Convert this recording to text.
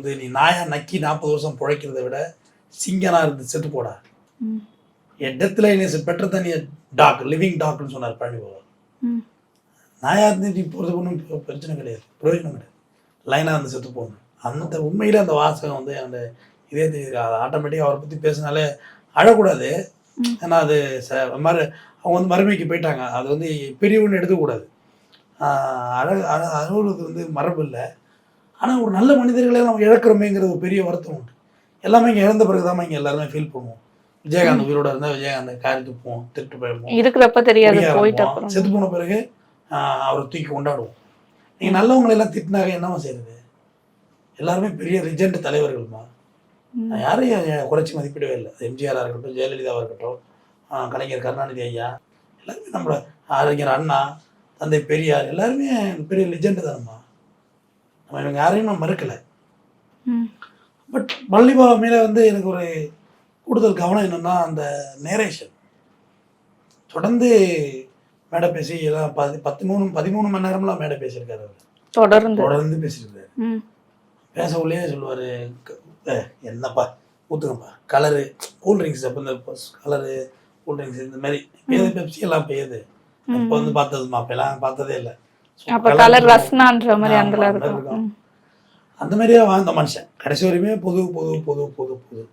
வந்து நீ நாயா நக்கி 40 வருஷம் பிழைக்கிறத விட சிங்கனா இருந்து செத்து போடா. இடத்துல பெட்டர் தன் டாக் லிவிங் டாக்னு சொன்னார் பழனி பாபா. நாயா இருந்து நீ போகிறது ஒன்றும் பிரச்சனை கிடையாது, பிரயோஜனம் கிடையாது. லைனாக இருந்து செத்து போகணும். அந்த உண்மையிலே அந்த வாசகம் வந்து அந்த இதே ஆட்டோமேட்டிக்காக அவரை பற்றி பேசினாலே அழக்கூடாது. ஏன்னா அது மாதிரி அவங்க வந்து மறுமைக்கு போயிட்டாங்க. அது வந்து பெரியவன்னு எடுக்கக்கூடாது. அழுகுறது வந்து மரபு இல்லை. ஆனால் ஒரு நல்ல மனிதர்களை நம்ம இழக்கிறோமேங்கிறது ஒரு பெரிய வருத்தம் உண்டு. எல்லாமே இங்கே இறந்த பிறகு தான் இங்கே எல்லாருமே ஃபீல் பண்ணுவோம். விஜயகாந்த் உயிரோட இருந்தால் விஜயகாந்த் காரி துப்போம், திட்டு போயிடுவோம், இருக்கிறப்ப தெரியாது, செத்து போன பிறகு அவரை தூக்கி கொண்டாடுவோம். நீங்கள் நல்லவங்களெல்லாம் திட்டினாக என்னவா செய்யுது? எல்லாருமே பெரிய ரிஜெண்ட் தலைவர்கள்மா. நான் யாரையும் குறைச்சி மதிப்பிடவே இல்லை. எம்ஜிஆராக இருக்கட்டும், ஜெயலலிதாவாக இருக்கட்டும், கலைஞர் கருணாநிதி ஐயா, எல்லாருமே நம்மளோட அறிஞர் அண்ணா, தந்தை பெரியார், எல்லாருமே பெரிய லிஜெண்டு தானம்மா. நம்ம இவங்க யாரையும் நான் மறுக்கலை. பட் பழனி பாபா மேலே வந்து எனக்கு ஒரு கூடுதல் கவனம் என்னென்னா அந்த நேரேஷன். தொடர்ந்து மேடை பேசி எல்லாம் 13 மணி நேரம்லாம் மேடை பேசியிருக்காரு. அவர் தொடர்ந்து பேசியிருக்காரு. பேச உள்ளே சொல்லுவார், என்னப்பா ஊற்றுங்கப்பா, கலரு கூல்ட்ரிங்க்ஸ், அப்போ இந்த கலரு கூல்ட்ரிங்க்ஸ் இந்த மாதிரி பேது, பெப்சி எல்லாம் பெய்யுது. இப்போ வந்து பார்த்ததுமா, அப்பெல்லாம் பார்த்ததே இல்லை. அந்த மாதிரியே வாழ்ந்த மனுஷன் கடைசி வரையுமே பொது பொது பொது பொது பொது